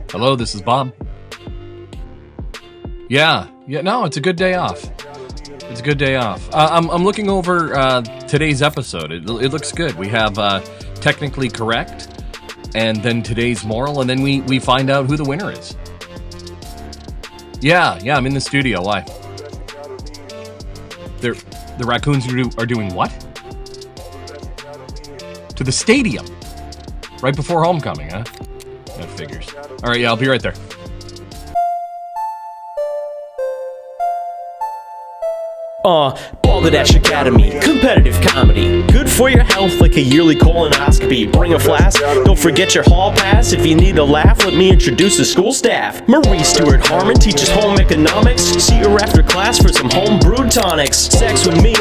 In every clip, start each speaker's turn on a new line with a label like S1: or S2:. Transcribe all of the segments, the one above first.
S1: Hello, this is Bob. Yeah, no, it's a good day off. It's a good day off. I'm looking over today's episode. It looks good. We have technically correct, and then today's moral, and then we find out who the winner is. Yeah, I'm in the studio. Why? The raccoons are doing what? To the stadium. Right before homecoming, huh? That figures. All right, yeah, I'll be right there.
S2: Balderdash Academy, competitive comedy. Good for your health like a yearly colonoscopy. Bring a flask, don't forget your hall pass. If you need a laugh, let me introduce the school staff. Marie Stewart Harmon teaches home economics. See her after class for some home brewed tonics. Sex with me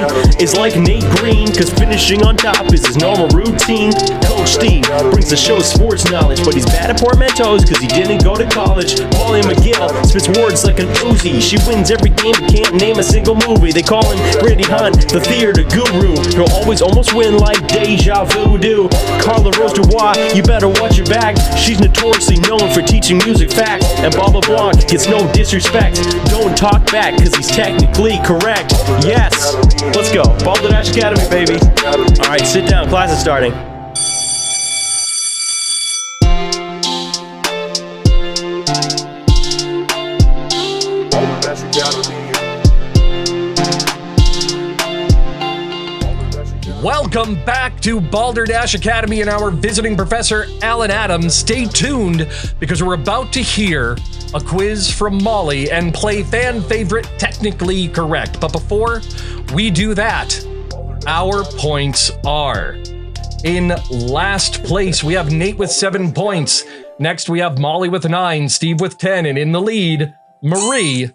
S2: is like Nate Green, cause finishing on top is his normal routine. Coach Steve brings the show's sports knowledge, but he's bad at portmanteaus cause he didn't go to college. Molly McGill spits words like an Uzi. She wins every game but can't name a single movie. They call him Randy Hunt, the theater guru. He'll always almost win like deja vu do. Carla Rose Dubois, you better watch your back. She's notoriously known for teaching music facts. And Bob LeBlanc gets no disrespect. Don't talk back, cause he's technically correct. Yes, let's go. Balderdash Academy, baby. Alright, sit down, class is starting.
S1: Welcome back to Balderdash Academy and our visiting professor, Alan Adams. Stay tuned because we're about to hear a quiz from Molly and play fan favorite Technically Correct. But before we do that, our points are: in last place, we have Nate with 7 points. Next, we have Molly with 9, Steve with 10, and in the lead, Marie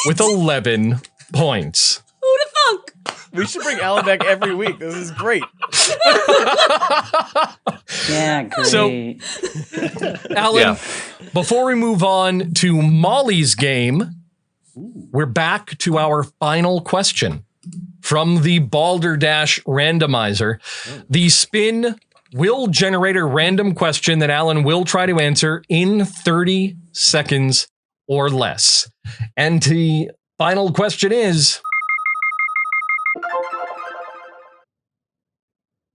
S1: with 11 points.
S3: Who the fuck?
S4: We should bring Alan back every week. This is great.
S5: Yeah, great.
S1: So, Alan, before we move on to Molly's game, we're back to our final question from the Balderdash randomizer. The spin will generate a random question that Alan will try to answer in 30 seconds or less. And the final question is: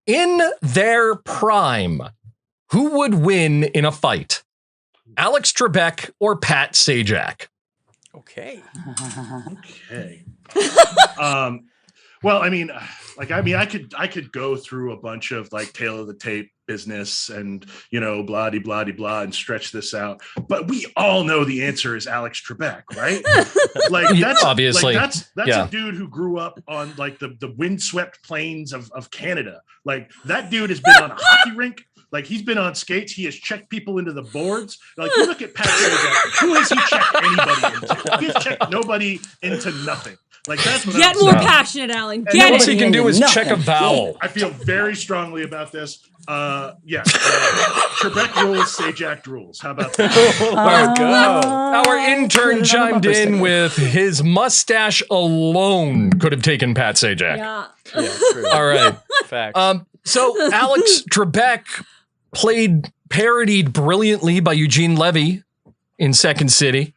S1: in their prime, who would win in a fight? Alex Trebek or Pat Sajak?
S4: Okay.
S6: Well, I could go through a bunch of like tail of the tape business and, blah de blah de blah and stretch this out. But we all know the answer is Alex Trebek, right? Like that's
S1: obviously
S6: that's a dude who grew up on like the windswept plains of Canada. Like that dude has been on a hockey rink. Like he's been on skates. He has checked people into the boards. Like you look at Pat Sajak, who has he checked anybody into? He's checked nobody into nothing. Like that's what
S3: Get more passionate, Alan. Get
S1: All
S3: it.
S1: he can do is check a vowel.
S6: I feel very strongly about this. Trebek rules, Sajak rules. How about that?
S1: Our intern chimed in with his mustache alone could have taken Pat Sajak.
S3: Yeah.
S4: Yeah, true.
S1: All right.
S4: Facts.
S1: So Alex Trebek parodied brilliantly by Eugene Levy in Second City.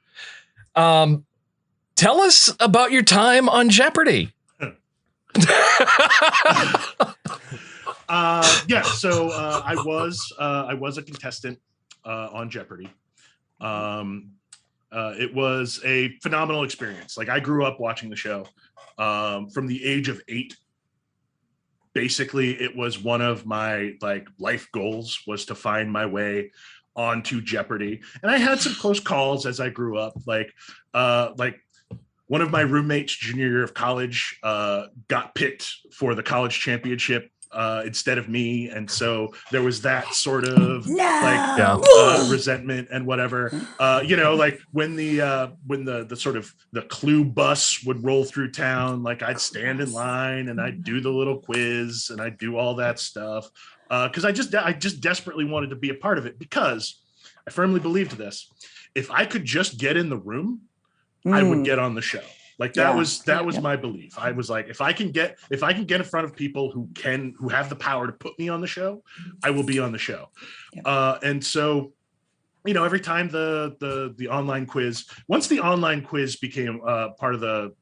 S1: Tell us about your time on Jeopardy.
S6: So I was a contestant on Jeopardy. It was a phenomenal experience. Like I grew up watching the show from the age of 8. Basically, it was one of my life goals was to find my way onto Jeopardy, and I had some close calls as I grew up. One of my roommates junior year of college got picked for the college championship instead of me, and so there was that sort of resentment and whatever. When the sort of the Clue bus would roll through town, like I'd stand in line and I'd do the little quiz and I'd do all that stuff because I just desperately wanted to be a part of it, because I firmly believed this: if I could just get in the room, I would get on the show. Like that was my belief. I was like, if I can get in front of people who have the power to put me on the show, I will be on the show. And so, every time the online quiz, once the online quiz became part of the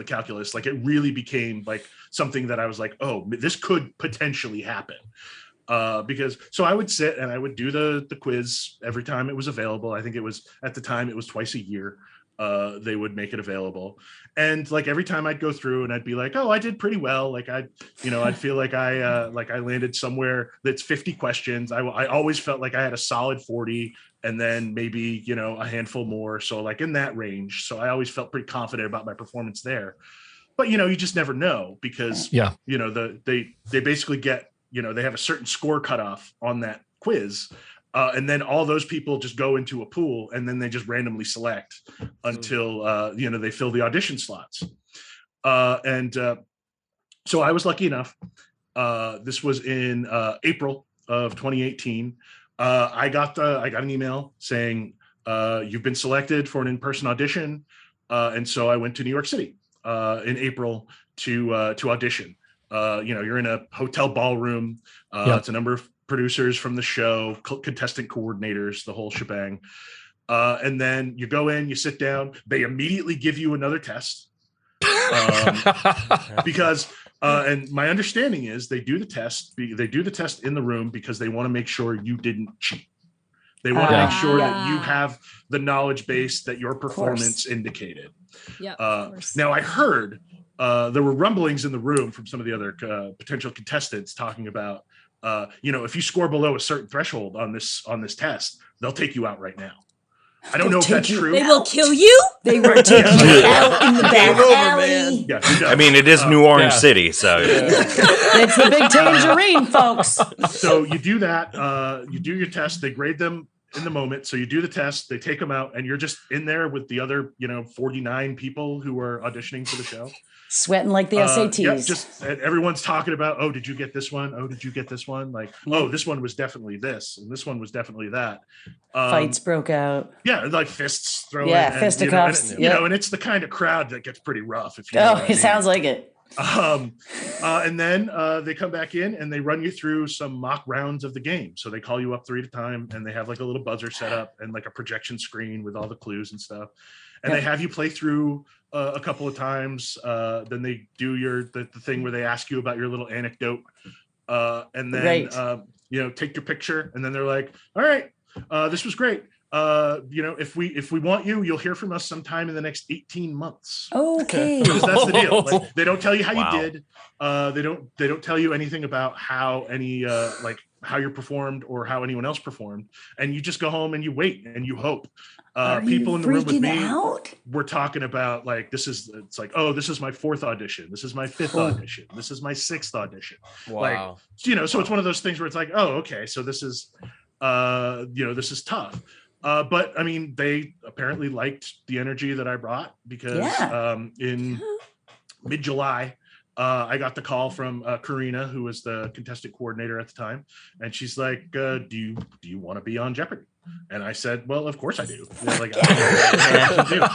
S6: calculus, like it really became like something that I was like, oh, this could potentially happen. Because so I would sit and I would do the quiz every time it was available. I think at the time it was twice a year. They would make it available, and like every time I'd go through and I'd be like, oh, I did pretty well. Like I'd feel like I landed somewhere that's 50 questions. I always felt like I had a solid 40, and then maybe a handful more. So like in that range. So I always felt pretty confident about my performance there. But you just never know, because they basically get they have a certain score cutoff on that quiz. And then all those people just go into a pool, and then they just randomly select until they fill the audition slots. So I was lucky enough. This was in April of 2018. I got an email saying you've been selected for an in-person audition, and so I went to New York City in April to audition. You're in a hotel ballroom. It's a number of producers from the show, contestant coordinators, the whole shebang. And then you go in, you sit down, they immediately give you another test. Because and my understanding is they do the test in the room because they want to make sure you didn't cheat. They want to make sure that you have the knowledge base that your performance indicated. Now I heard there were rumblings in the room from some of the other potential contestants talking about if you score below a certain threshold on this test, they'll take you out right now. I don't know if that's true.
S3: They will kill you.
S5: They will take you out in the back alley.
S6: Yeah,
S7: I mean, it is New Orange City, so
S5: It's the big tangerine, folks.
S6: So you do that. You do your test. They grade them in the moment. So you do the test. They take them out, and you're just in there with the other 49 people who are auditioning for the show.
S5: Sweating like the SATs.
S6: And everyone's talking about, oh, did you get this one? Oh, did you get this one? Like, oh, this one was definitely this, and this one was definitely that.
S5: Fights broke out.
S6: Yeah, like fists thrown.
S5: Yeah, fisticuffs.
S6: And it's the kind of crowd that gets pretty rough. If you know what I mean.
S5: Sounds like it.
S6: And then they come back in and they run you through some mock rounds of the game. So they call you up 3 at a time, and they have like a little buzzer set up and like a projection screen with all the clues and stuff. And they have you play through a couple of times. Then they do the thing where they ask you about your little anecdote, and then take your picture. And then they're like, "All right, this was great. If we want you, you'll hear from us sometime in the next 18 months."
S5: Okay,
S6: because that's the deal. Like, they don't tell you how you did. They don't tell you anything about how how you performed or how anyone else performed, and you just go home and you wait and you hope. People in the room with me were talking about like this is my 4th audition, this is my 5th audition, this is my 6th audition.
S4: Wow.
S6: Like, so it's one of those things where it's like, oh, okay, so this is this is tough. But I mean, they apparently liked the energy that I brought, because in mid-July I got the call from Karina, who was the contestant coordinator at the time, and she's like, do you want to be on Jeopardy? And I said, well, of course I do.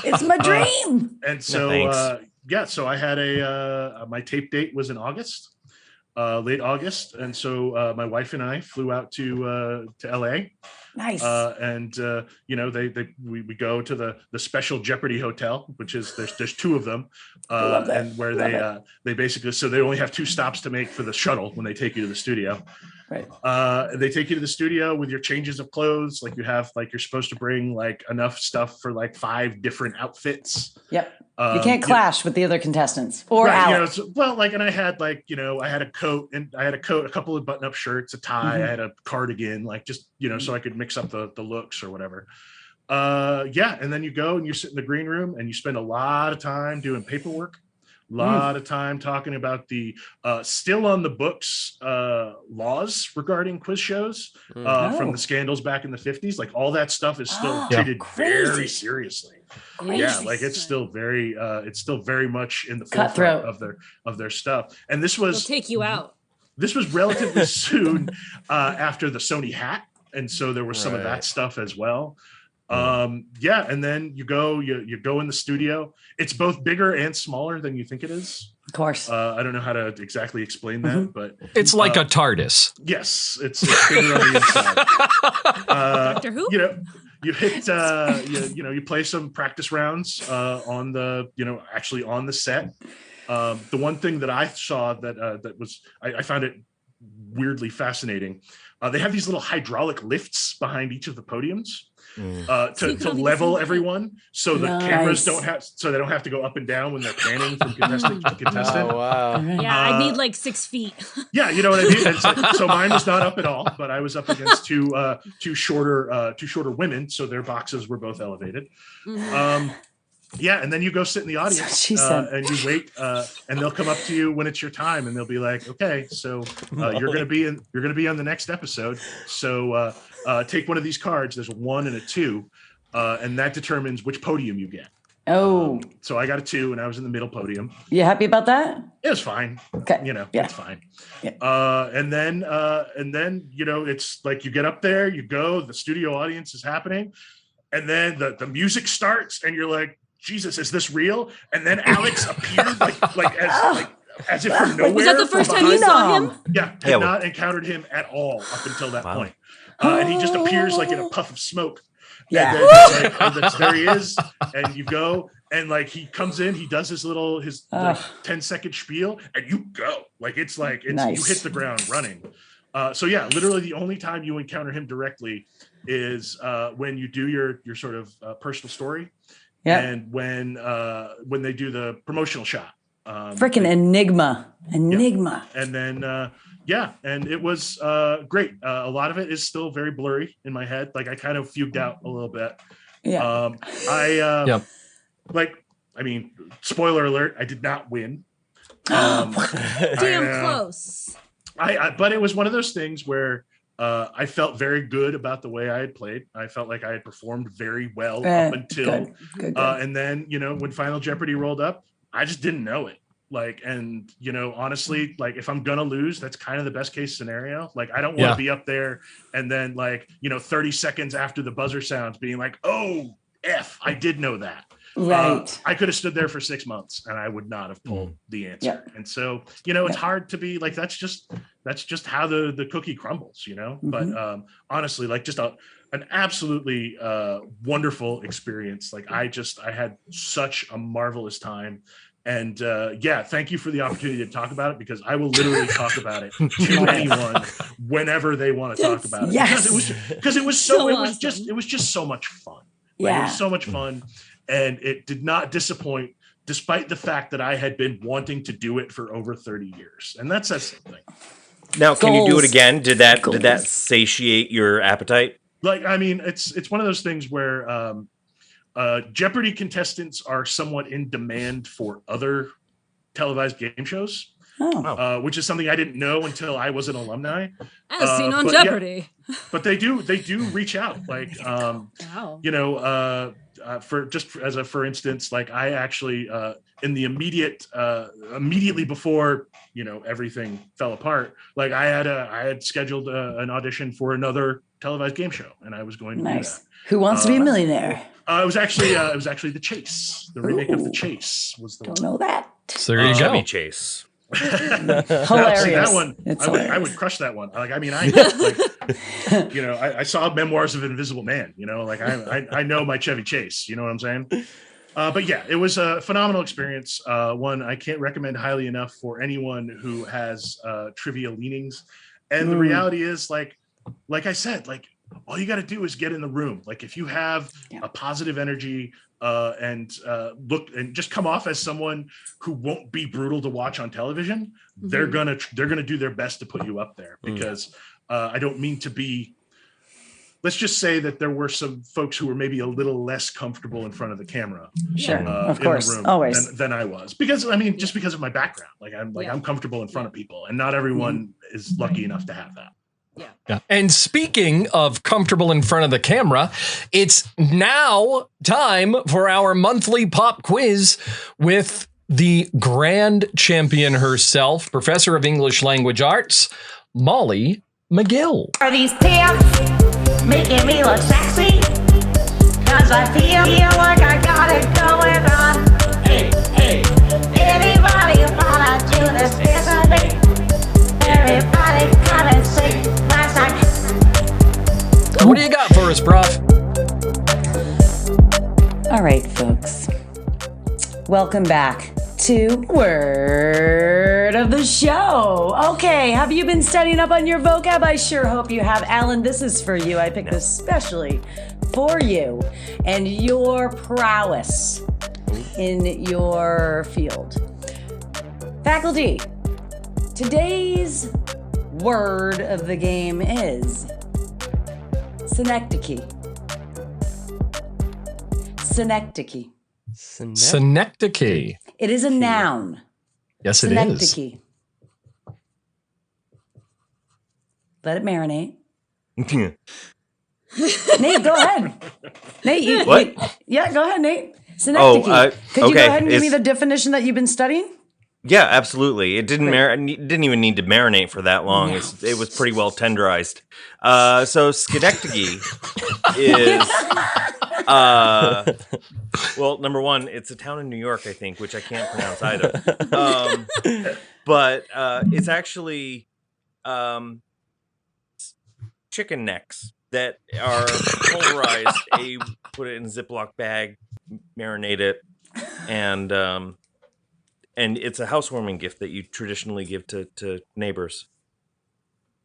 S5: It's my dream.
S6: And so so I had my tape date was in August, late August, and so my wife and I flew out to LA.
S5: Nice.
S6: We go to the special Jeopardy hotel, which is there's 2 of them, and where they basically, so they only have 2 stops to make for the shuttle when they take you to the studio.
S5: Right.
S6: They take you to the studio with your changes of clothes. Like you're supposed to bring like enough stuff for like 5 different outfits.
S5: Yep. You can't clash with the other contestants or
S6: and I had I had a coat, a couple of button-up shirts, a tie, I had a cardigan, like just, so I could mix up the looks or whatever. And then you go and you sit in the green room and you spend a lot of time doing paperwork. A lot of time talking about the still on the books laws regarding quiz shows from the scandals back in the 50s. Like all that stuff is still treated very seriously. Yeah, like it's still very much in the forefront of their stuff. And this was
S3: They'll take you out.
S6: This was relatively soon after the Sony hat, and so there was some of that stuff as well. Yeah, and then you go in the studio. It's both bigger and smaller than you think it is.
S5: Of course.
S6: I don't know how to exactly explain that, but
S1: It's like a TARDIS.
S6: yes, it's bigger on the inside.
S3: Doctor Who?
S6: You hit you play some practice rounds on the actually on the set. The one thing that I saw that was I found it weirdly fascinating. They have these little hydraulic lifts behind each of the podiums to level everyone, so the cameras don't have to go up and down when they're panning from contestant to contestant.
S4: Oh, wow.
S3: Yeah, I need like 6 feet.
S6: Yeah, you know what I mean. And so mine was not up at all, but I was up against two shorter women, so their boxes were both elevated. Yeah, and then you go sit in the audience and you wait, and they'll come up to you when it's your time, and they'll be like, "Okay, so you're gonna be on the next episode. So take one of these cards. There's a 1 and a 2, and that determines which podium you get."
S5: Oh,
S6: So I got a 2, and I was in the middle podium.
S5: you happy about that?
S6: It was fine.
S5: Okay.
S6: It's fine.
S5: Yeah.
S6: And then it's like you get up there, you go, the studio audience is happening, and then the music starts, and you're like, Jesus, is this real? And then Alex appeared as if from nowhere.
S3: Was that the first time you saw him?
S6: Yeah, had not encountered him at all up until that point. And he just appears like in a puff of smoke.
S5: Yeah.
S6: And then there he is, and you go, and like he comes in, he does his 10-second spiel, and you go. It's nice. You hit the ground running. So yeah, literally the only time you encounter him directly is when you do your sort of personal story. Yeah. And when they do the promotional shot.
S5: Freaking enigma.
S6: Yeah. And then and it was great. A lot of it is still very blurry in my head. Like I kind of fugued out a little bit.
S5: Yeah.
S6: Spoiler alert, I did not win.
S3: Damn close.
S6: But it was one of those things where I felt very good about the way I had played. I felt like I had performed very well up until,
S5: good.
S6: And then, when Final Jeopardy rolled up, I just didn't know it. Honestly, if I'm going to lose, that's kind of the best case scenario. I don't want to be up there and then 30 seconds after the buzzer sounds being like, oh, F, I did know that.
S5: Right.
S6: I could have stood there for 6 months and I would not have pulled the answer. Yeah. And so, it's hard to be that's just how the cookie crumbles, but honestly, just an absolutely wonderful experience. I had such a marvelous time. And thank you for the opportunity to talk about it, because I will literally talk about it to anyone whenever they want to talk about it.
S5: Yes.
S6: Because it was just so much fun. It was so much fun. And it did not disappoint, despite the fact that I had been wanting to do it for over 30 years. And that says something.
S7: Now, can you do it again? Did that satiate your appetite?
S6: It's one of those things where Jeopardy contestants are somewhat in demand for other televised game shows. Which is something I didn't know until I was an alumni.
S3: As seen on Jeopardy.
S6: Yeah, but they do reach out.
S3: Wow.
S6: For instance, I actually in the immediately before everything fell apart, I had scheduled an audition for another televised game show, and I was going to do that.
S5: Who Wants to Be a Millionaire?
S6: It was actually The Chase. The remake of The Chase was the one.
S5: Don't know that.
S1: So there you go.
S7: Chevy Chase.
S5: Hilarious.
S6: That one, I would crush that one. I saw Memoirs of an Invisible Man. I know my Chevy Chase. You know what I'm saying? But yeah, it was a phenomenal experience. One I can't recommend highly enough for anyone who has trivia leanings. And the reality is, like I said, all you got to do is get in the room. If you have a positive energy and look and just come off as someone who won't be brutal to watch on television, they're gonna do their best to put you up there, because I don't mean to be. Let's just say that there were some folks who were maybe a little less comfortable in front of the camera.
S5: Sure, of course,
S6: in the room
S5: always.
S6: than I was, because just because of my background. I'm comfortable in front of people, and not everyone is lucky enough to have that.
S1: Yeah. And speaking of comfortable in front of the camera, it's now time for our monthly pop quiz with the grand champion herself, Professor of English Language Arts, Molly McGill.
S8: Are these pants making me look sexy?
S5: 'cause I feel like I got it going on. Anybody wanna do this with me? Everybody come and sing my song.
S1: What do you got for us, Prof?
S8: All right, folks. Welcome back to Word of the Show. Okay, have you been studying up on your vocab? I sure hope you have. Alan, this is for you. I picked this especially for you and your prowess in your field. Faculty, today's word of the game is Synecdoche. Synecdoche.
S1: Synecdoche.
S8: It is a noun.
S1: Yes, it is.
S8: Synecdoche. Let it marinate. Nate, go ahead. Nate,
S7: What?
S8: yeah, go ahead, Nate. Synecdoche. Could you go
S7: okay,
S8: ahead and give me
S7: it's-
S8: the definition that you've been studying?
S7: Yeah, absolutely. It didn't didn't even need to marinate for that long. It was pretty well tenderized. So Synecdoche is well, number one, it's a town in New York, I think, which I can't pronounce either. But it's actually chicken necks that are pulverized. Put it in a Ziploc bag, marinate it, and it's a housewarming gift that you traditionally give to neighbors.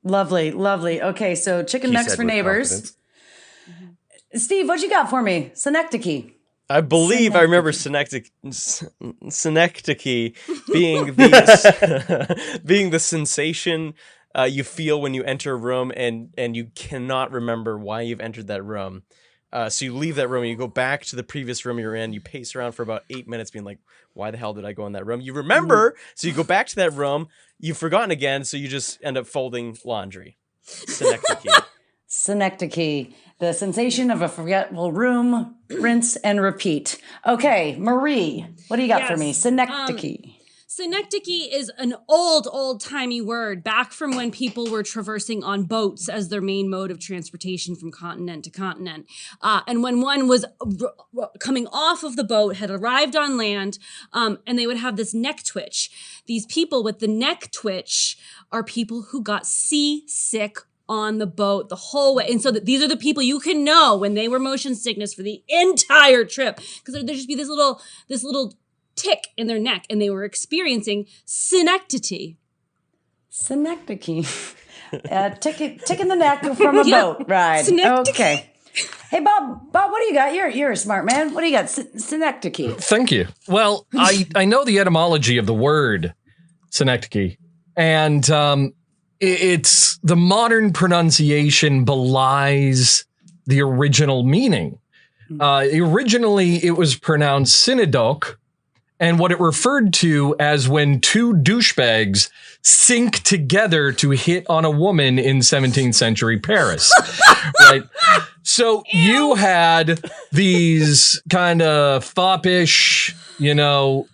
S8: Lovely, lovely. Okay, so chicken
S7: He
S8: necks
S7: said
S8: for
S7: with
S8: neighbors.
S7: confidence.
S8: Steve, what you got for me? Synecdoche.
S4: I believe I remember Synecdoche being the being the sensation you feel when you enter a room and you cannot remember why you've entered that room. So you leave that room and you go back to the previous room you're in. You pace around for about 8 minutes being like, why the hell did I go in that room? You remember, so you go back to that room. You've forgotten again, so you just end up folding laundry. Synecdoche.
S8: Synecdoche. The sensation of a forgetful room, rinse and repeat. Okay, Marie, what do you got for me?
S3: Yes,
S8: Synecdoche.
S3: Synecdoche is an old-timey word, back from when people were traversing on boats as their main mode of transportation from continent to continent. And when one was coming off of the boat, had arrived on land, and they would have this neck twitch. These people with the neck twitch are people who got seasick on the boat the whole way. And so these are the people you can know when they were motion sickness for the entire trip. Because there'd just be this little tick in their neck, and they were experiencing synecdoche.
S8: Synecdoche. Tick in the neck from a boat ride.
S3: Synecdoche.
S8: Okay. Hey, Bob, what do you got? You're a smart man. What do you got? Synecdoche.
S1: Thank you. Well, I know the etymology of the word synecdoche, and it's the modern pronunciation belies the original meaning. Originally, it was pronounced Synecdoche, and what it referred to as when two douchebags sink together to hit on a woman in 17th century Paris. Right? So you had these kind of foppish, now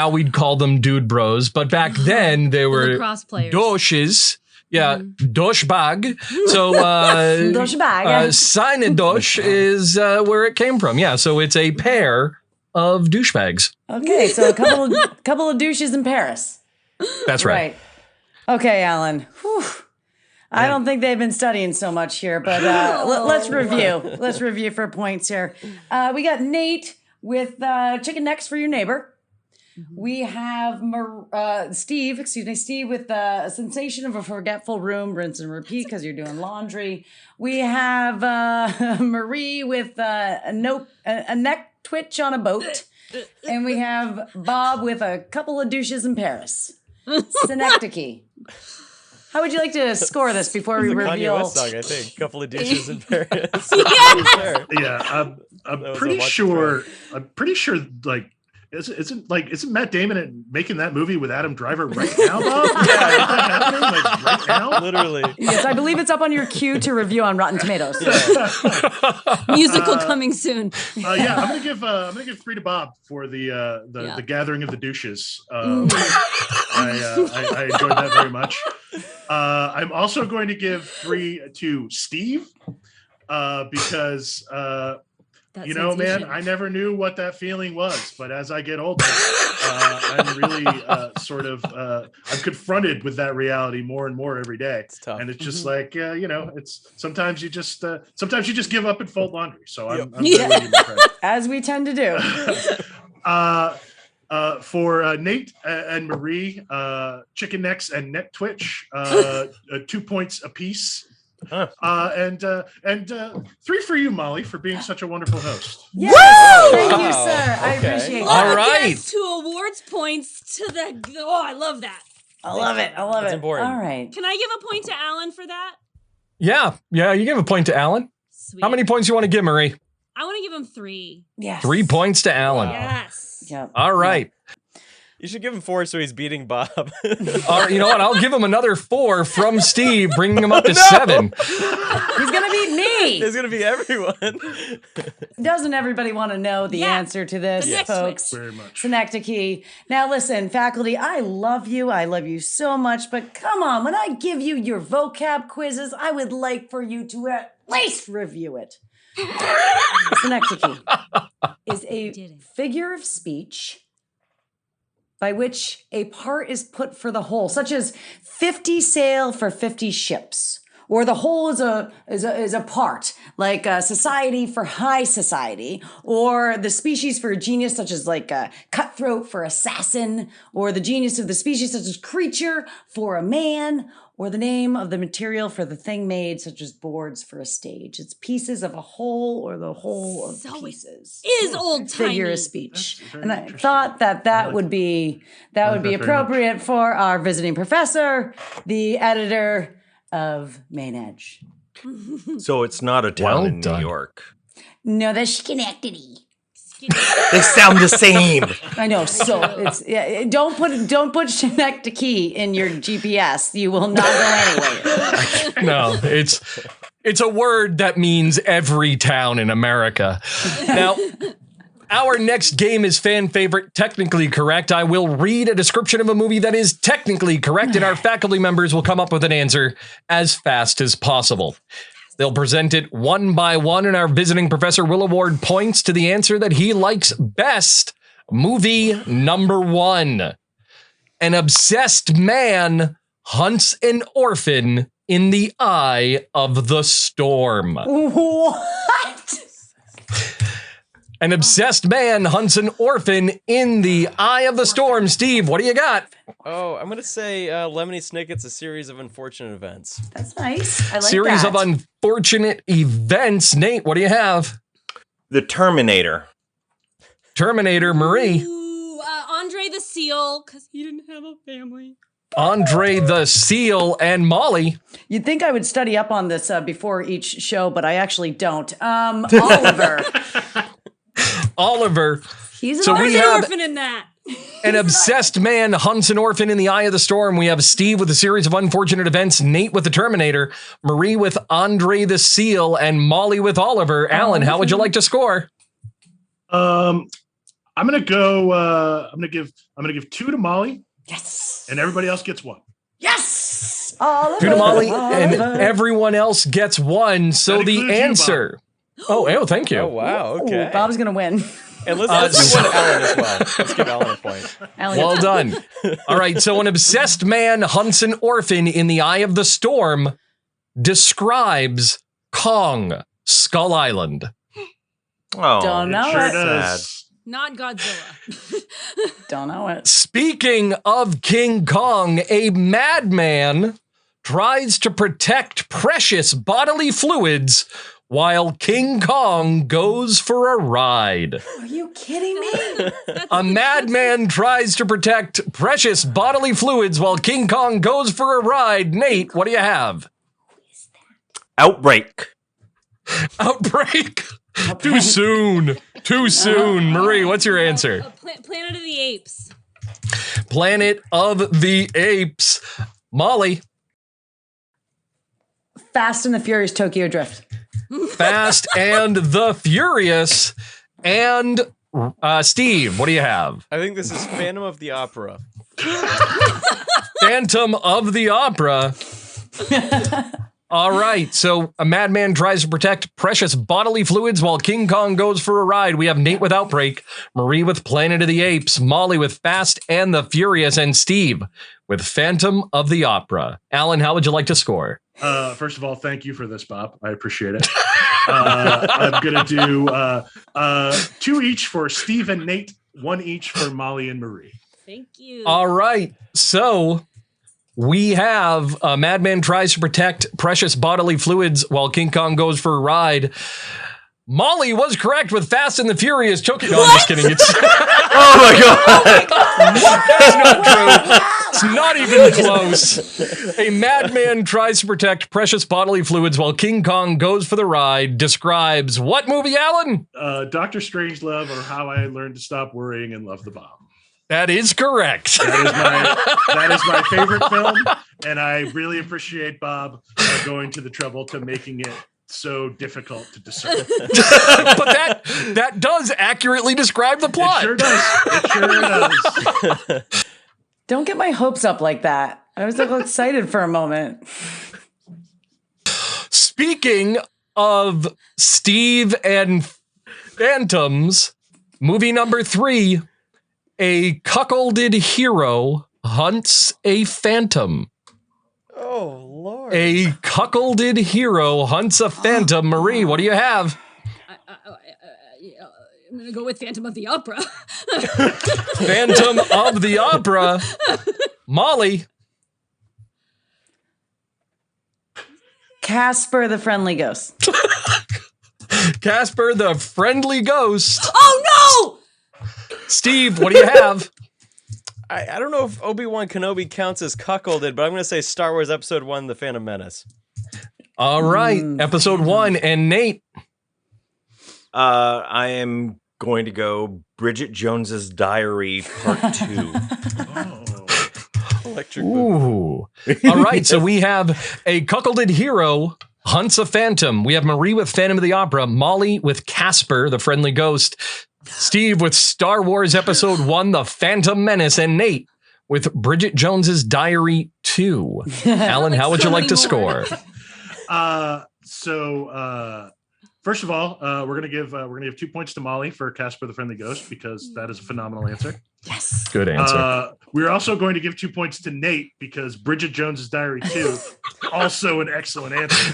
S1: we'd call them dude bros, but back then they were
S3: lacrosse players.
S1: douches. Yeah, douchebag. So
S8: Douchebag.
S1: Synecdoche is where it came from. Yeah, so it's a pair of douchebags.
S8: Okay, so a couple of douches in Paris.
S1: That's right.
S8: Okay, Alan. Whew. I don't think they've been studying so much here, but let's review. Let's review for points here. We got Nate with chicken necks for your neighbor. We have Steve with a sensation of a forgetful room, rinse and repeat because you're doing laundry. We have Marie with a neck twitch on a boat. And we have Bob with a couple of douches in Paris. Synecdoche. How would you like to score this before we
S4: Kanye
S8: reveal?
S4: West song, I think. Couple of dishes in Paris.
S6: Yeah, I'm pretty sure. Like, isn't Matt Damon making that movie with Adam Driver right now, Bob? Is that happening? Like right now?
S4: Literally.
S8: Yes, I believe it's up on your queue to review on Rotten Tomatoes.
S3: Musical coming soon.
S6: Yeah, I'm gonna give 3 to Bob for the gathering of the douches. I enjoyed that very much. I'm also going to give 3 to Steve because
S3: That
S6: You know,
S3: sensation.
S6: man, I never knew what that feeling was, but as I get older, I'm really I'm confronted with that reality more and more every day.
S4: It's tough.
S6: And it's just like, it's sometimes you just give up and fold laundry. So I'm really impressed.
S8: As we tend to do.
S6: For Nate and Marie, chicken necks and neck twitch, 2 points apiece.
S7: Huh.
S6: And 3 for you, Molly, for being such a wonderful host.
S8: Yes, thank you,
S4: Wow.
S8: sir. I
S4: Okay.
S8: appreciate
S1: All
S8: that.
S3: Love
S1: right.
S3: gets 2 awards points to the. Oh, I love that.
S8: I love it.
S4: That's important.
S8: All right.
S3: Can I give a point to Alan for that?
S1: Yeah, you give a point to Alan.
S3: Sweet.
S1: How many points you want to give, Marie?
S3: I want to give him 3.
S8: Yes.
S1: 3 points to Alan.
S3: Yes.
S8: Yep.
S1: All right.
S4: You should give him 4 so he's beating Bob.
S1: All right. You know what? I'll give him another 4 from Steve, bringing him up to 7.
S8: He's gonna beat me.
S4: It's going to be everyone.
S8: Doesn't everybody want to know the
S3: Yeah.
S8: answer to this,
S3: The next
S8: folks?
S3: switch.
S6: Very much.
S8: Synecdoche. Now listen, faculty, I love you. I love you so much, but come on, when I give you your vocab quizzes, I would like for you to at least review it. Synecdoche is a
S3: Did it.
S8: figure of speech by which a part is put for the whole, such as 50 sail for 50 ships. Or the whole is a part, like society for high society, or the species for a genius, such as like cutthroat for assassin, or the genius of the species, such as creature for a man, or the name of the material for the thing made, such as boards for a stage. It's pieces of a whole or the whole of
S3: So it
S8: pieces.
S3: Is old timey.
S8: Figure of speech,
S6: That's very
S8: and I
S6: interesting.
S8: thought that
S6: I like
S8: would be
S6: like that very
S8: appropriate for our visiting professor, the editor of Main Edge.
S7: So it's not a town
S1: Well
S7: in
S1: done.
S7: New York.
S8: No, that's Schenectady.
S7: They sound the same.
S8: I know. So it's don't put Schenectady in your GPS. You will not go anywhere.
S1: No, it's a word that means every town in America. Now, our next game is fan favorite, technically correct. I will read a description of a movie that is technically correct, and our faculty members will come up with an answer as fast as possible. They'll present it one by one, and our visiting professor will award points to the answer that he likes best. Movie number 1. An obsessed man hunts an orphan in the eye of the storm.
S8: What?
S1: An obsessed man hunts an orphan in the eye of the storm. Steve, what do you got?
S4: Oh, I'm going to say Lemony Snicket's A Series of Unfortunate Events.
S8: That's nice. I like
S1: Series
S8: that.
S1: of unfortunate events. Nate, what do you have?
S7: The Terminator.
S1: Terminator. Marie.
S3: Ooh, Andre the Seal, because he didn't have a family.
S1: Andre the Seal. And Molly.
S8: You'd think I would study up on this before each show, but I actually don't. Oliver.
S1: Oliver.
S8: He's an
S1: So
S8: orphan.
S1: we have
S3: Orphan in that.
S1: an obsessed man hunts an orphan in the eye of the storm. We have Steve with A Series of Unfortunate Events, Nate with the Terminator, Marie with Andre the Seal, and Molly with Oliver. Alan, how would you like to score?
S6: I'm gonna go. I'm gonna give 2 to Molly,
S8: Yes.
S6: and everybody else gets 1.
S8: Yes. Oliver.
S1: 2 to Molly, and
S8: Oliver.
S1: everyone else gets 1. So
S6: That
S1: the
S6: includes you,
S1: answer. Oh, thank you.
S4: Oh, wow.
S8: Ooh,
S4: Okay.
S8: Bob's gonna win.
S4: And let's give one to Alan as well. Let's give Alan a point.
S8: Alan
S1: Well
S8: gets-
S1: done. All right. So an obsessed man hunts an orphan in the eye of the storm describes Kong, Skull Island.
S7: Oh,
S8: Don't know
S6: Sure
S8: it.
S6: does.
S3: Not Godzilla.
S8: Don't know it.
S1: Speaking of King Kong, a madman tries to protect precious bodily fluids while King Kong goes for a ride.
S8: Are you kidding me?
S1: A madman tries to protect precious bodily fluids while King Kong goes for a ride. Nate, what do you have?
S7: Outbreak.
S1: Outbreak. Too soon. Too soon. Marie, what's your answer?
S3: Planet of the Apes.
S1: Planet of the Apes. Molly.
S8: Fast and the Furious Tokyo Drift.
S1: Fast and the Furious. And Steve, what do you have?
S4: I think this is Phantom of the Opera.
S1: Phantom of the Opera. All right, so a madman tries to protect precious bodily fluids while King Kong goes for a ride. We have Nate with Outbreak, Marie with Planet of the Apes, Molly with Fast and the Furious, and Steve with Phantom of the Opera. Alan, how would you like to score?
S6: First of all, thank you for this, Bob. I appreciate it. I'm going to do 2 each for Steve and Nate, 1 each for Molly and Marie.
S3: Thank you.
S1: All right, so we have a madman tries to protect precious bodily fluids while King Kong goes for a ride. Molly was correct with Fast and the Furious. Choking. No, I'm just kidding. It's
S7: Oh my god!
S1: that's not true. It's not even close. A madman tries to protect precious bodily fluids while King Kong goes for the ride. Describes what movie, Alan?
S6: Dr. Strangelove, or How I Learned to Stop Worrying and Love the Bomb.
S1: That is correct.
S6: That is my favorite film, and I really appreciate Bob going to the trouble to making it so difficult to discern.
S1: But that does accurately describe the plot.
S6: It sure does. It sure does.
S8: Don't get my hopes up like that. I was so excited for a moment.
S1: Speaking of Steve and Phantoms, movie number 3, a cuckolded hero hunts a phantom.
S4: Oh, Lord.
S1: A cuckolded hero hunts a phantom. Marie, what do you have?
S3: I'm going to go with Phantom of the Opera.
S1: Phantom of the Opera. Molly.
S8: Casper the Friendly Ghost.
S1: Casper the Friendly Ghost.
S3: Oh, no!
S1: Steve, what do you have?
S4: I don't know if Obi-Wan Kenobi counts as cuckolded, but I'm going to say Star Wars Episode 1, The Phantom Menace.
S1: All right, Episode 1. And Nate?
S7: I am going to go Bridget Jones's Diary Part 2.
S4: Electric
S1: Ooh. All right, so we have a cuckolded hero hunts a phantom. We have Marie with Phantom of the Opera, Molly with Casper, the Friendly Ghost, Steve with Star Wars Episode 1, The Phantom Menace, and Nate with Bridget Jones's Diary 2. Alan, how would you like to score?
S6: First of all, we're gonna give 2 points to Molly for Casper the Friendly Ghost, because that is a phenomenal answer.
S8: Yes.
S1: Good answer.
S6: We're also going to give 2 points to Nate, because Bridget Jones's Diary 2, also an excellent answer.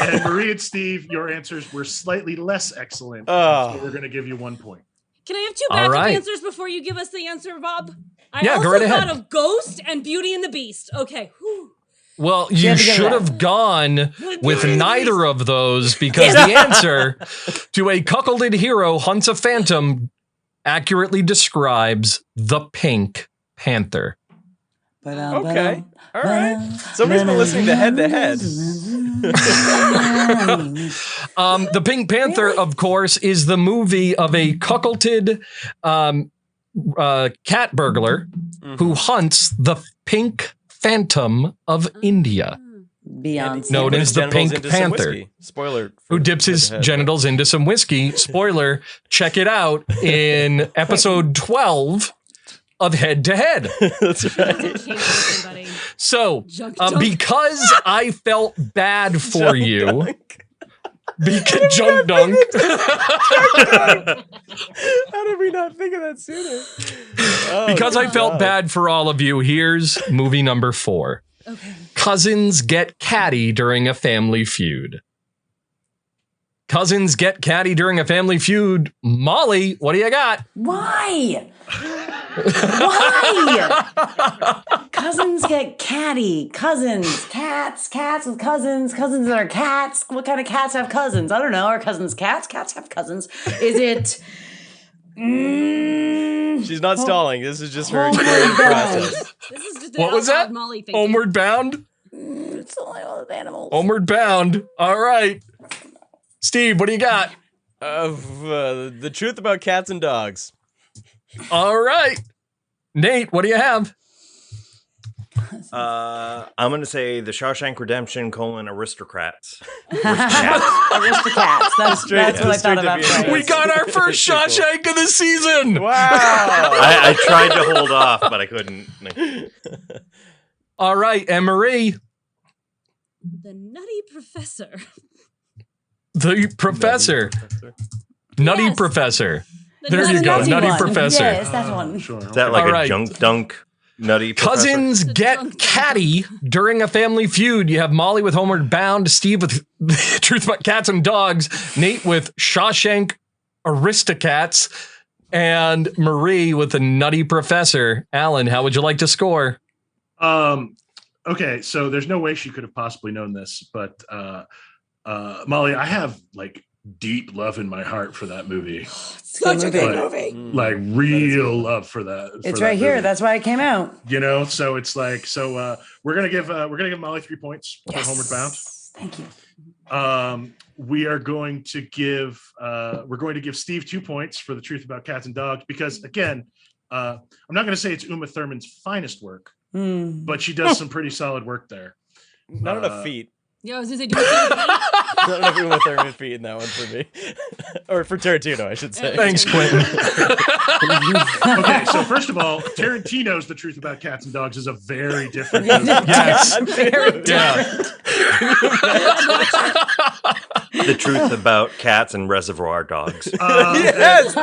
S6: And Marie and Steve, your answers were slightly less excellent, so we're going to give you 1 point.
S3: Can I have 2
S1: All
S3: backup
S1: right.
S3: answers before you give us the answer, Bob? I
S1: Yeah,
S3: also
S1: go right ahead.
S3: thought of Ghost and Beauty and the Beast. Okay. Whew.
S1: Well, you
S8: had to get
S1: should
S8: it out.
S1: have gone with neither of those, because the answer to a cuckolded hero hunts a phantom accurately describes the Pink Panther.
S4: Okay. All right. Somebody's been listening to Head to Head.
S1: The Pink Panther, of course, is the movie of a cuckolded cat burglar who hunts the Pink Phantom of India,
S8: Beyonce.
S1: known
S4: Put
S1: as
S4: his
S1: the
S4: genitals
S1: Pink
S4: into some
S1: Panther,
S4: whiskey. Spoiler.
S1: who dips his genitals into some whiskey. Spoiler, check it out in episode 12 of Head to Head.
S4: That's right.
S3: Can't do somebody.
S1: So,
S3: Junk.
S1: because I felt bad for you, because Junk Dunk.
S4: How did we not think of that sooner?
S1: Because I felt bad for all of you, here's movie number 4.
S3: Okay.
S1: Cousins get catty during a family feud. Cousins get catty during a family feud. Molly, what do you got?
S8: Why? Why? Cousins get catty. Cousins, cats with cousins, cousins that are cats. What kind of cats have cousins? I don't know. Are cousins cats? Cats have cousins. Is it?
S4: She's not stalling. This is just her
S8: Oh my
S4: creative
S8: God.
S4: process.
S3: This is just
S1: What was that?
S3: Molly thinking.
S1: Homeward Bound?
S8: It's like all the animals.
S1: Homeward Bound. All right. Steve, what do you got?
S4: The truth about cats and dogs.
S1: All right. Nate, what do you have?
S7: I'm going to say The Shawshank Redemption: Aristocrats.
S8: Aristocats. That's what I thought about.
S4: Yes.
S1: We got our first Shawshank of the season.
S4: Wow.
S7: I tried to hold off, but I couldn't.
S1: All right. And Marie,
S3: The Nutty Professor.
S1: The Professor. Nutty
S3: Yes.
S1: Professor.
S3: The
S1: There you go,
S8: Nutty
S1: Nutty
S8: one.
S1: Professor.
S8: Yes, that one.
S6: Sure.
S7: Is that like
S1: All
S7: a
S1: right.
S7: junk dunk nutty professor?
S1: Cousins
S3: The
S1: get
S3: drunk
S1: catty during a family feud. You have Molly with Homeward Bound, Steve with Truth About Cats and Dogs, Nate with Shawshank Aristocats, and Marie with the Nutty Professor. Alan, how would you like to score?
S6: Okay, so there's no way she could have possibly known this, but Molly, I have like deep love in my heart for that movie.
S8: Such a good
S6: Like, like real love for that.
S8: It's
S6: for
S8: right
S6: that
S8: here.
S6: movie.
S8: That's why it came out.
S6: You know, so it's like, we're gonna give Molly 3 points for Homeward Bound.
S8: Thank you.
S6: We are going to give Steve 2 points for The Truth About Cats and Dogs, because again, I'm not going to say it's Uma Thurman's finest work, but she does some pretty solid work there.
S4: Not enough feet.
S3: Yeah, I was gonna say, do we see the feet?
S4: Not enough Uma Thurman feet in that one for me. Or for Tarantino, I should say.
S1: Thanks, Quentin.
S6: Okay, so first of all, Tarantino's The Truth About Cats and Dogs is a very different movie.
S1: Yes.
S8: Very
S1: Yeah.
S7: The Truth About Cats and Reservoir Dogs.
S4: Yes,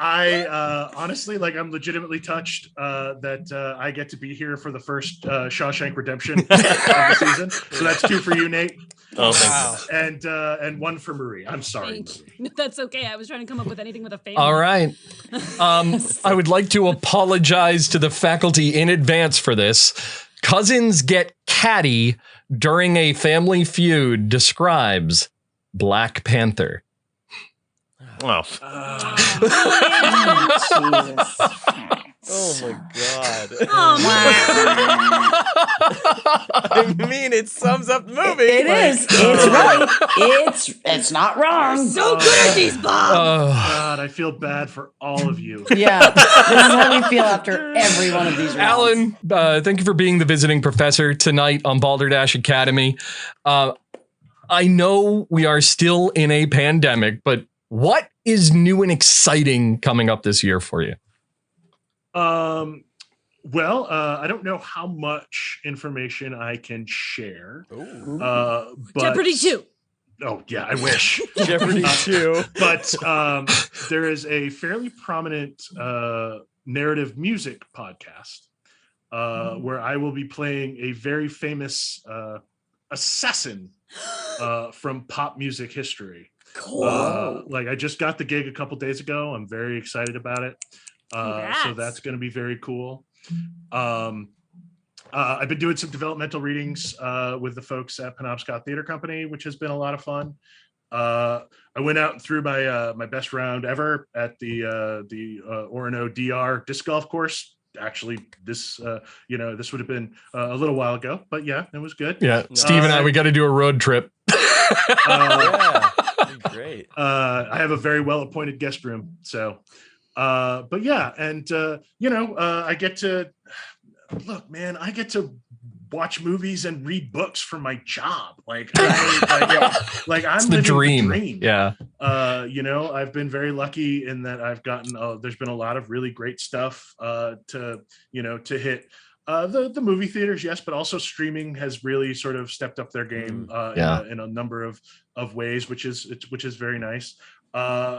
S6: I honestly, like, I'm legitimately touched that I get to be here for the first Shawshank Redemption of the season. So that's 2 for you, Nate,
S7: Oh,
S4: Wow.
S6: and 1 for Marie. I'm sorry,
S3: Thank
S6: Marie.
S3: you. That's okay. I was trying to come up with anything with a family.
S1: All right. I would like to apologize to the faculty in advance for this. Cousins get catty during a family feud describes Black Panther.
S7: Well,
S8: Jesus.
S4: Oh my god.
S3: Oh,
S4: I mean, it sums up the movie.
S8: It is. It's right. It's not wrong.
S3: so good at these, Bob.
S6: God, I feel bad for all of you.
S8: Yeah. This is how we feel after every one of these rounds.
S1: Alan, thank you for being the visiting professor tonight on Balderdash Academy. I know we are still in a pandemic, but what is new and exciting coming up this year for you?
S6: Well, I don't know how much information I can share. But
S3: Jeopardy 2.
S6: Oh yeah, I wish.
S4: Jeopardy 2.
S6: But there is a fairly prominent narrative music podcast where I will be playing a very famous assassin from pop music history.
S3: Cool.
S6: Like, I just got the gig a couple days ago. I'm very excited about it. So
S3: Congrats.
S6: that's going to be very cool. I've been doing some developmental readings with the folks at Penobscot Theater Company, which has been a lot of fun. I went out and threw my best round ever at the Orono DR disc golf course. Actually, this this would have been a little while ago, but yeah, it was good.
S1: Yeah, Steve and I, we got to do a road trip.
S4: Yeah. Great.
S6: I have a very well appointed guest room, so. But yeah, and I get to I get to watch movies and read books for my job. I'm
S1: It's
S6: living
S1: the dream.
S6: the dream.
S1: Yeah.
S6: I've been very lucky in that I've gotten there's been a lot of really great stuff to hit the movie theaters, yes, but also streaming has really sort of stepped up their game in a number of ways, which is very nice.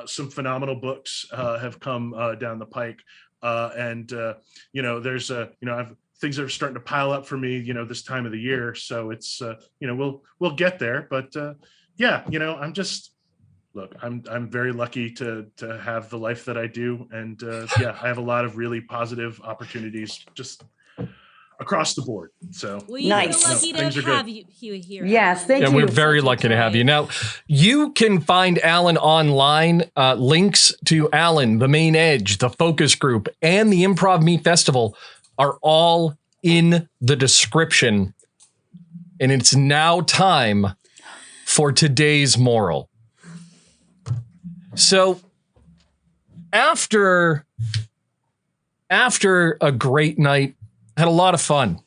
S6: Some phenomenal books have come down the pike, and there's things are starting to pile up for me, this time of the year. So it's we'll get there, but I'm just I'm very lucky to have the life that I do, and I have a lot of really positive opportunities just across the board. So
S3: Well, you're
S8: Nice.
S3: lucky
S6: Things
S3: to
S6: are good.
S3: have you here.
S8: Yes, thank
S1: Yeah,
S8: you.
S1: we're very lucky to have you. Now, you can find Alan online. Links to Alan, The Main Edge, the Focus Group, and the Improv Me Festival are all in the description. And it's now time for today's moral. So, after a great night, had a lot of fun.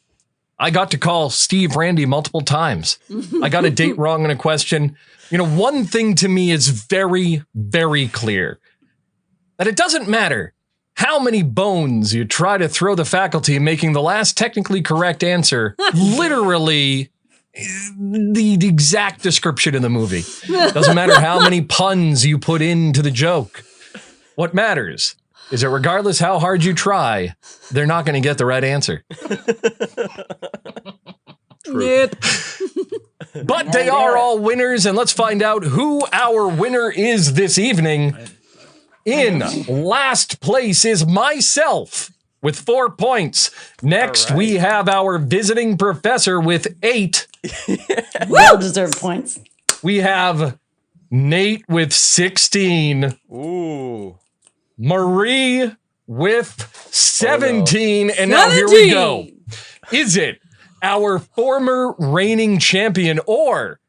S1: I got to call Steve Randy multiple times. I got a date wrong in a question. One thing to me is very, very clear, that it doesn't matter how many bones you try to throw the faculty, making the last technically correct answer literally the exact description in the movie. Doesn't matter how many puns you put into the joke. What matters is that regardless how hard you try, they're not going to get the right answer.
S3: Nope.
S1: But they are all winners, and let's find out who our winner is this evening. In last place is myself with 4 points. Next, we have our visiting professor with 8.
S8: Well-deserved points.
S1: We have Nate with 16.
S4: Ooh.
S1: Marie with 17. And now here we go. Is it our former reigning champion or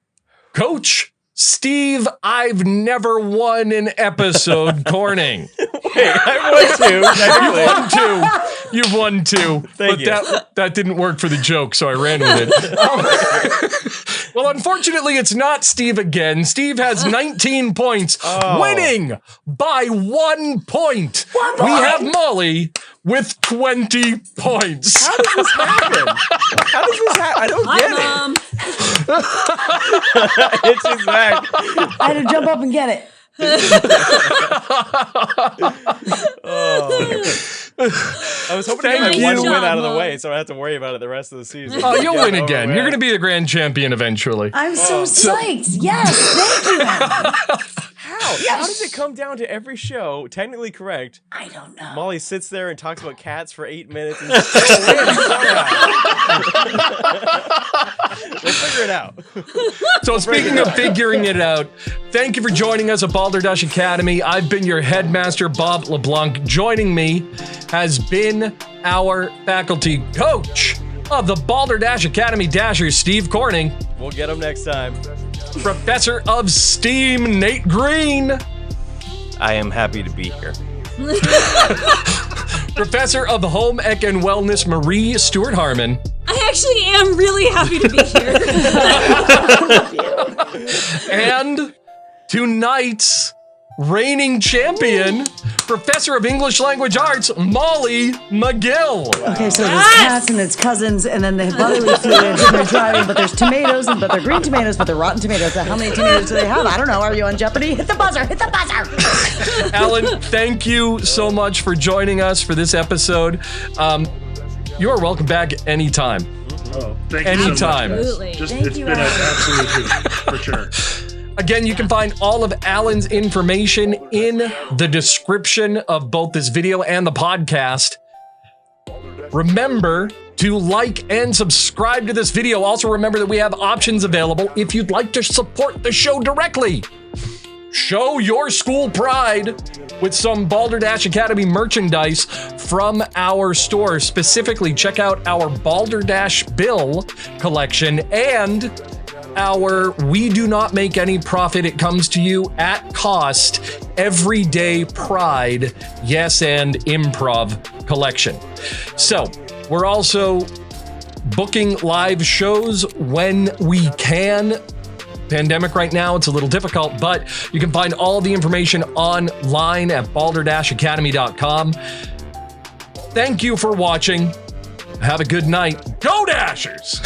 S1: Coach Steve, I've never won an episode Corning?
S4: Wait, I won 2.
S1: You've won 2.
S4: Thank you.
S1: That didn't work for the joke, so I ran with it. Well, unfortunately, it's not Steve again. Steve has 19 points, winning by 1 point. We have Molly with 20 points.
S4: How does this happen? I don't get it. It's his back.
S8: I had to jump up and get it.
S4: I was hoping to get one win out of the way, so I don't have to worry about it the rest of the season.
S1: Oh, you'll win again. You're going to be the grand champion eventually.
S8: I'm so psyched. Yes, thank you, Alan.
S4: How?
S8: Yes.
S4: How does it come down to every show, technically correct?
S8: I don't know.
S4: Molly sits there and talks about cats for 8 minutes and still wins somehow. We'll figure it out.
S1: So speaking of figuring it out, thank you for joining us at Balderdash Academy. I've been your headmaster, Bob LeBlanc. Joining me has been our faculty coach of the Balderdash Academy Dashers, Steve Corning.
S4: We'll get him next time.
S1: Professor of STEAM, Nate Green.
S7: I am happy to be here.
S1: Professor of Home Ec and Wellness, Marie Stewart Harmon.
S3: I actually am really happy to be here.
S1: And tonight's reigning champion, Professor of English Language Arts, Molly McGill.
S8: Okay, so there's cats and it's cousins, and then they have bodily fluids, and they're driving, but there's tomatoes, but they're green tomatoes, but they're rotten tomatoes. How many tomatoes do they have? I don't know. Are you on Jeopardy? Hit the buzzer! Hit the buzzer!
S1: Alan, thank you so much for joining us for this episode. You are welcome back anytime.
S6: Oh, thank you
S1: Anytime.
S6: so much, guys.
S3: Absolutely.
S6: It's been an absolute treat, for sure.
S1: Again, you can find all of Alan's information in the description of both this video and the podcast. Remember to like and subscribe to this video. Also, remember that we have options available if you'd like to support the show directly. Show your school pride with some Balderdash Academy merchandise from our store. Specifically, check out our Balderdash Bill collection and our We Do Not Make Any Profit, It Comes to You at Cost Everyday Pride, Yes and Improv collection. So, we're also booking live shows when we can. Pandemic right now, it's a little difficult, but you can find all the information online at balderdashacademy.com. Thank you for watching. Have a good night. Go Dashers!